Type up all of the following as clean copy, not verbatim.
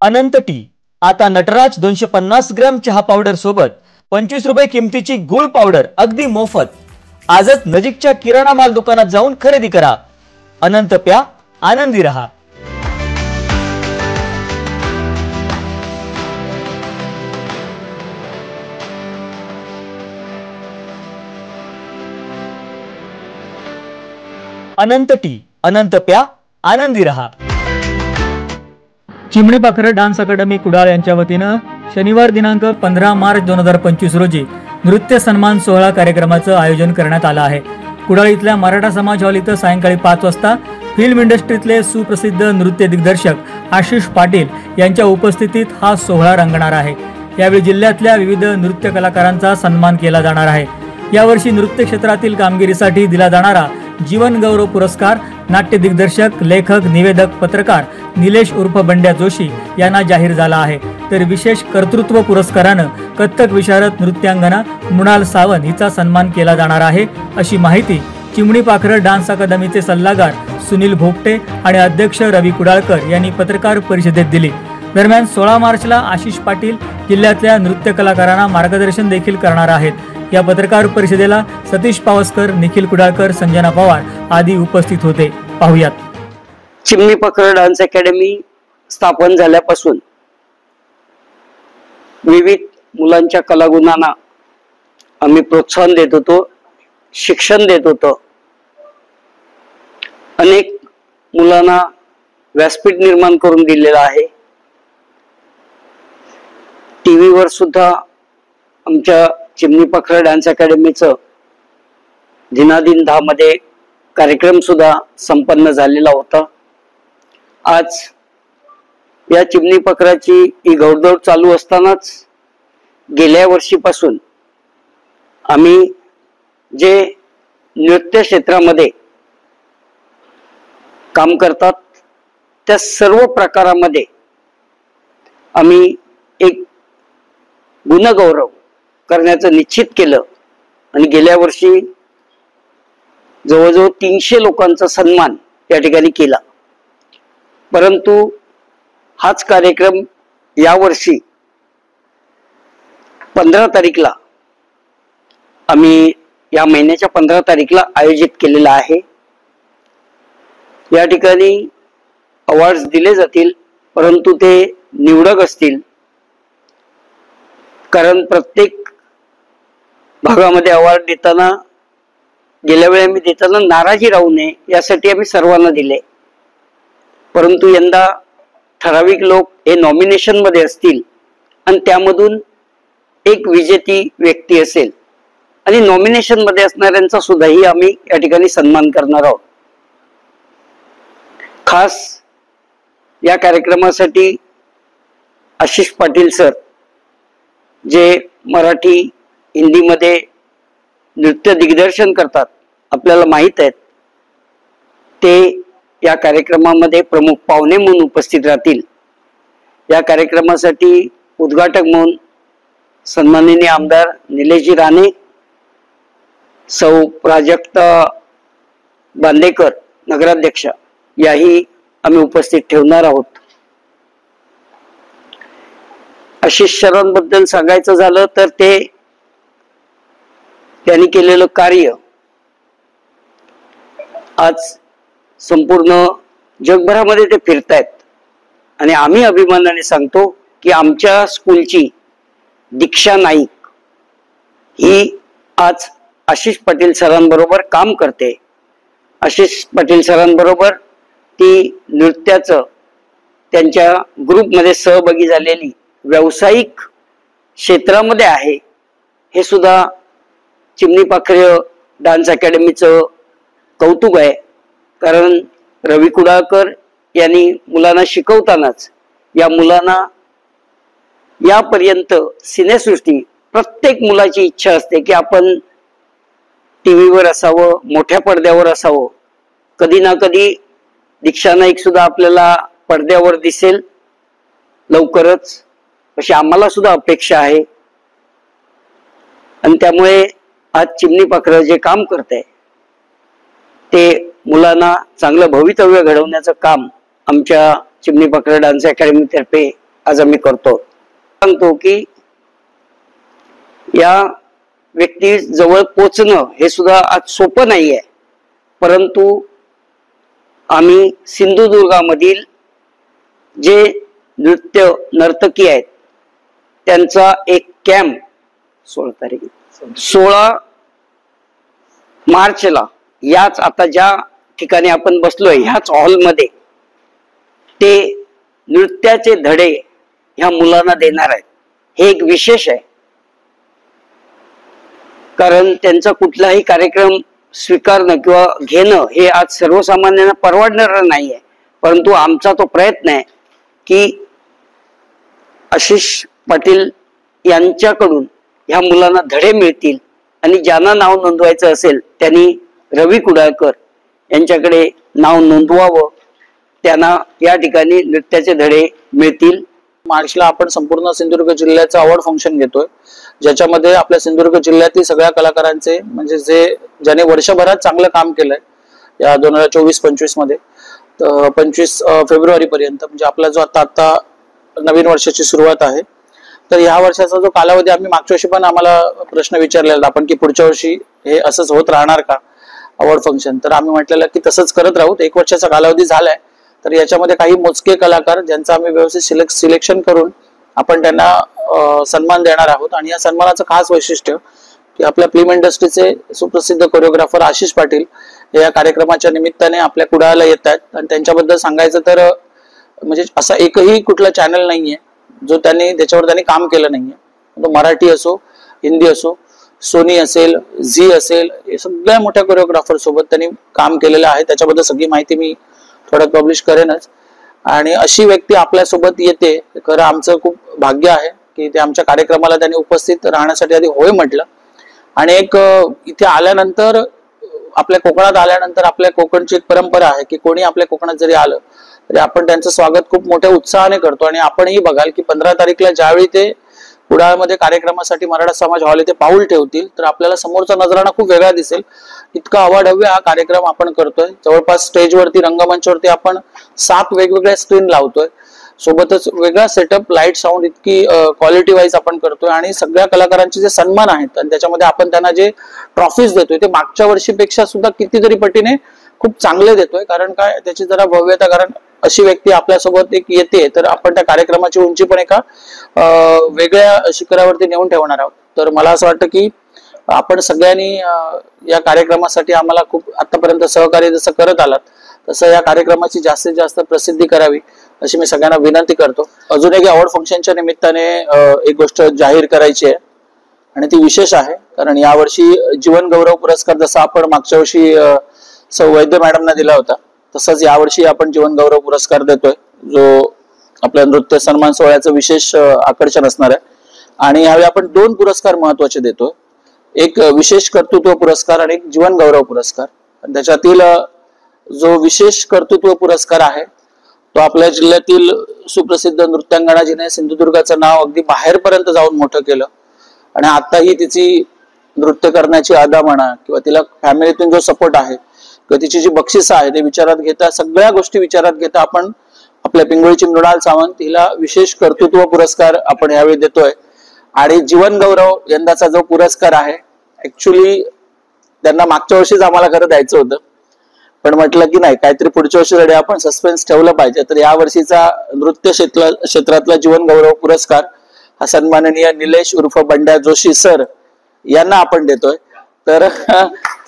अनंत T आता Nataraj 250 gram चहा powder सोबत 25 रुपये किमतीची गुळ पावडर अगदी मोफत. आजच नजीकच्या किराणा माल दुकानात जाऊन खरेदी करा. अनंत प्या, आनंदी रहा. अनंत टी, अनंत प्या, आनंदी रहा. चिमणी पाखरं डान्स अकादमी कुडाळ यांच्या वतीनं शनिवार दिनांक 15 मार्च 2025 रोजी नृत्य सन्मान सोहळा कार्यक्रमाचं आयोजन करण्यात आलं आहे. कुडाळ इथल्या मराठा समाज हॉल इथं सायंकाळी 5 वाजता फिल्म इंडस्ट्रीतले सुप्रसिद्ध नृत्य दिग्दर्शक आशिष पाटील यांच्या उपस्थितीत हा सोहळा रंगणार आहे. यावेळी जिल्ह्यातल्या विविध नृत्य कलाकारांचा सन्मान केला जाणार आहे. यावर्षी नृत्य क्षेत्रातील कामगिरीसाठी दिला जाणारा जीवन गौरव पुरस्कार नाट्य दिग्दर्शक, लेखक, निवेदक, पत्रकार निलेश उर्फ बंड्या जोशी यांना जाहीर झाला आहे. तर विशेष कर्तृत्व पुरस्कारानं कथ्थक विशारद नृत्यांगना मृणाल सावंत हिचा सन्मान केला जाणार आहे, अशी माहिती चिमणी पाखरं डान्स अकादमीचे सल्लागार सुनील भोगटे आणि अध्यक्ष रवी कुडाळकर यांनी पत्रकार परिषदेत दिली. दरम्यान 16 मार्चला आशिष पाटील जिल्ह्यातल्या नृत्य कलाकारांना मार्गदर्शन देखील करणार आहेत. या पत्रकार परिषदेला सतीश पावसकर, निखिल कुडाळकर, संजना पवार आदी उपस्थित होते. पाहुयात. चिमणी पाखरं डान्स अकॅडमी स्थापन झाल्यापासून विविध मुलांच्या कलागुणांना आम्ही प्रोत्साहन देत होतो, शिक्षण देत होतो. अनेक मुलांना व्यासपीठ निर्माण करून दिलेला आहे. टीव्हीवर सुद्धा आमच्या चिमणी पाखरं डान्स अकॅडमीचं दिनादिन 10 मध्ये कार्यक्रम सुद्धा संपन्न झालेला होता. आज या चिमणी पाखराची ही घौडदौड चालू असतानाच गेल्या वर्षीपासून आम्ही जे नृत्य क्षेत्रामध्ये काम करतात त्या सर्व प्रकारामध्ये आम्ही एक गुणगौरव करण्याचं निश्चित केलं आणि गेल्या वर्षी जवळजवळ 300 लोकांचा सन्मान या ठिकाणी केला. परंतु हाच कार्यक्रम यावर्षी 15 तारीखला आम्ही या महिन्याच्या 15 तारीखला आयोजित केलेला आहे. या ठिकाणी अवॉर्ड्स दिले जातील, परंतु ते निवडक असतील. कारण प्रत्येक भागामध्ये अवॉर्ड देताना गेल्या वेळी आम्ही देताना नाराजी राहू नये यासाठी आम्ही सर्वांना दिले. परंतु यंदा ठराविक लोक हे नॉमिनेशन मध्ये असतील आणि त्यामधून एक विजेती व्यक्ती असेल आणि नॉमिनेशन मध्ये असणाऱ्यांचा सुद्धाही आम्ही या ठिकाणी सन्मान करणार आहोत. खास या कार्यक्रमासाठी आशिष पाटील सर, जे मराठी हिंदीमध्ये नृत्य दिग्दर्शन करतात, आपल्याला माहित आहेत, ते या कार्यक्रमामध्ये प्रमुख पाहुणे म्हणून उपस्थित राहतील. या कार्यक्रमासाठी उद्घाटक म्हणून सन्माननीय आमदार निलेशजी राणे, सौ प्राजक्ता बांदेकर नगराध्यक्ष याही आम्ही उपस्थित ठेवणार आहोत. आशिष सरांबद्दल सांगायचं झालं तर त्यांनी केलेलं कार्य आज संपूर्ण जगभरामध्ये ते फिरतायत आणि आम्ही अभिमानाने सांगतो की आमच्या स्कूलची दीक्षा नाईक ही आज आशिष पाटील सरांबरोबर काम करते. आशिष पाटील सरांबरोबर ती नृत्याचं त्यांच्या ग्रुपमध्ये सहभागी झालेली व्यावसायिक क्षेत्रामध्ये आहे. हे सुद्धा चिमणी पाखरं डान्स अकॅडमीचं कौतुक आहे. कारण रवी कुडाळकर यांनी मुलांना शिकवतानाच या मुलांना यापर्यंत सिनेसृष्टी, प्रत्येक मुलाची इच्छा असते की आपण टीव्हीवर असावं, मोठ्या पडद्यावर असावं. कधी ना कधी दीक्षा नाईक सुद्धा आपल्याला पडद्यावर दिसेल लवकरच, अशी आम्हाला सुद्धा अपेक्षा आहे. आणि त्यामुळे आज चिमणी पाखरं जे काम करते ते मुलांना चांगलं भवितव्य घडवण्याचं काम आमच्या चिमणी पाखरं डान्स अकॅडमी तर्फे आज आम्ही करतो. सांगतो की या व्यक्ती जवळ पोचणं हे सुद्धा आज सोपं नाहीये, परंतु आम्ही सिंधुदुर्गामधील जे नृत्य नर्तकी आहेत त्यांचा एक कॅम्प 16 मार्चला याच आता ज्या ठिकाणी आपण बसलोय ह्याच हॉलमध्ये ते नृत्याचे धडे ह्या मुलांना देणार आहेत. हे एक विशेष आहे, कारण त्यांचा कुठलाही कार्यक्रम स्वीकारणं किंवा घेणं हे आज सर्वसामान्यांना परवडणार नाहीये. परंतु आमचा तो प्रयत्न आहे की आशिष पाटील यांच्याकडून ह्या मुलांना धडे मिळतील आणि ज्यांना नाव नोंदवायचं असेल त्यांनी रवी कुडाळकर यांच्याकडे नाव नोंदवावं, त्यांना या ठिकाणी नृत्याचे धडे मिळतील. मार्चला आपण संपूर्ण सिंधुदुर्ग जिल्ह्याचं अवॉर्ड फंक्शन घेतोय, ज्याच्यामध्ये आपल्या सिंधुदुर्ग जिल्ह्यातील सगळ्या कलाकारांचे म्हणजे ज्याने वर्षभरात चांगलं काम केलंय या 2024-25 मध्ये 25 फेब्रुवारी पर्यंत, म्हणजे आपला जो आता नवीन वर्षाची सुरुवात आहे, तर ह्या वर्षाचा जो कालावधी आम्ही मागच्या वर्षी पण आम्हाला प्रश्न विचारलेला आपण की पुढच्या वर्षी हे असंच होत राहणार का अवॉर्ड फंक्शन, तर आम्ही म्हटलेलं की तसंच करत राहू. 1 वर्षाचा कालावधी झालाय, तर याच्यामध्ये काही मोजके कलाकार ज्यांचा आम्ही व्यवस्थित सिलेक्शन करून आपण त्यांना सन्मान देणार आहोत. आणि या सन्मानाचं खास वैशिष्ट्य की आपल्या फिल्म इंडस्ट्रीचे सुप्रसिद्ध कोरिओग्राफर आशिष पाटील हे या कार्यक्रमाच्या निमित्ताने आपल्या कुडाळला येत आहेत. आणि त्यांच्याबद्दल सांगायचं तर म्हणजे असा एकही कुठला चॅनल नाहीये जो त्याच्यावर त्यांनी काम केलं नाहीये. तो मराठी असो, हिंदी असो, सोनी असेल, झी असेल, हे सगळ्या मोठ्या कोरिओग्राफर सोबत त्यांनी काम केलेलं आहे. त्याच्याबद्दल सगळी माहिती मी थोडं पब्लिश करेनच. आणि अशी व्यक्ती आपल्यासोबत येते, खरं आमचं खूप भाग्य आहे की ते आमच्या कार्यक्रमाला त्यांनी उपस्थित राहण्यासाठी आधी होय म्हटलं. आणि एक इथे आल्यानंतर आपल्या कोकणात आल्यानंतर आपल्या कोकणची एक परंपरा आहे की कोणी आपल्या कोकणात जरी आलं तरी आपण त्यांचं स्वागत खूप मोठ्या उत्साहाने करतो. आणि आपणही बघाल की 15 तारीखला ज्यावेळी ते कुडाळमध्ये कार्यक्रमासाठी मराठा समाज हॉल इथे पाऊल ठेवतील तर आपल्याला समोरचा नजराणा खूप वेगळा दिसेल. इतका अवाढव्य हा कार्यक्रम आपण करतोय. जवळपास स्टेजवरती, रंगमंचावरती आपण 7 वेगवेगळ्या स्क्रीन लावतोय, सोबतच वेगळा सेटअप, लाईट, साऊंड इतकी क्वालिटी वाईज आपण करतोय. आणि सगळ्या कलाकारांचे जे सन्मान आहेत आणि त्याच्यामध्ये आपण त्यांना जे ट्रॉफीज देतोय ते मागच्या वर्षीपेक्षा सुद्धा कितीतरी पटीने खूप चांगले देतोय. कारण काय, त्याची जरा भव्यता, कारण अशी व्यक्ती आपल्यासोबत एक येते तर आपण त्या कार्यक्रमाची उंची पण एका वेगळ्या शिखरावरती नेऊन ठेवणार आहोत. तर मला असं वाटतं की आपण सगळ्यांनी या कार्यक्रमासाठी आम्हाला खूप आतापर्यंत सहकार्य जसं करत आलात तसं या कार्यक्रमाची जास्तीत जास्त प्रसिद्धी करावी अशी मी सगळ्यांना विनंती करतो. अजून एक अवॉर्ड फंक्शनच्या निमित्ताने एक गोष्ट जाहीर करायची आहे आणि ती विशेष आहे. कारण यावर्षी जीवन गौरव पुरस्कार जसा आपण मागच्या वर्षी वैद्य मॅडमना दिला होता तसंच यावर्षी आपण जीवन गौरव पुरस्कार देतोय, जो आपल्या नृत्य सन्मान सोहळ्याचं विशेष आकर्षण असणार आहे. आणि यावेळी आपण 2 पुरस्कार महत्वाचे देतोय, एक विशेष कर्तृत्व पुरस्कार आणि एक जीवन गौरव पुरस्कार. त्याच्यातील जो विशेष कर्तृत्व पुरस्कार आहे तो आपल्या जिल्ह्यातील सुप्रसिद्ध नृत्यांगना जिने सिंधुदुर्गाचं नाव अगदी बाहेरपर्यंत जाऊन मोठं केलं आणि आताही तिची नृत्य करण्याची अदा म्हणा किंवा तिला फॅमिलीतून जो सपोर्ट आहे किंवा तिची जी बक्षिसं आहे ते विचारात घेता, सगळ्या गोष्टी विचारात घेता आपण आपल्या पिंगोळीची मृणाल सावंत हिला विशेष कर्तृत्व पुरस्कार आपण यावेळी देतोय. आणि जीवन गौरव यंदाचा जो पुरस्कार आहे, ऍक्च्युली त्यांना मागच्या वर्षीच आम्हाला खरं द्यायचं होतं, पण म्हटलं की नाही, काहीतरी पुढच्या वर्षीसाठी आपण सस्पेन्स ठेवलं पाहिजे. तर या वर्षीचा नृत्य क्षेत्रातला जीवन गौरव पुरस्कार हा सन्माननीय निलेश उर्फ बंड्या जोशी सर यांना आपण देतोय. तर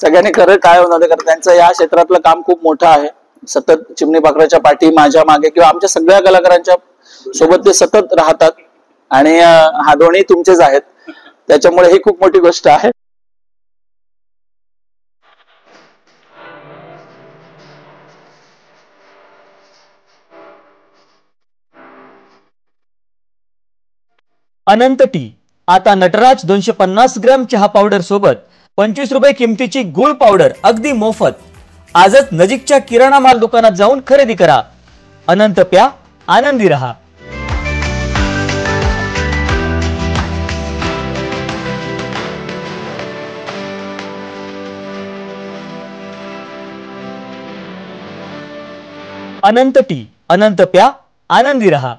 सगळ्यांनी खरं काय होणार, कारण त्यांचं या क्षेत्रातलं काम खूप मोठं आहे. सतत चिमणी पाखराच्या पाठी, माझ्या मागे किंवा आमच्या सगळ्या कलाकारांच्या सोबत ते सतत राहतात आणि हा दोन्ही तुमचेच आहेत, त्याच्यामुळे ही खूप मोठी गोष्ट आहे. अनंत टी आता नटराज 250 ग्रॅम चहा पावडर सोबत 25 रुपये किमतीची गुळ पावडर अगदी मोफत. आजच नजीकच्या किराणा माल दुकानात जाऊन खरेदी करा. अनंत प्या, आनंदी रहा. अनंत टी, अनंत प्या, आनंदी रहा.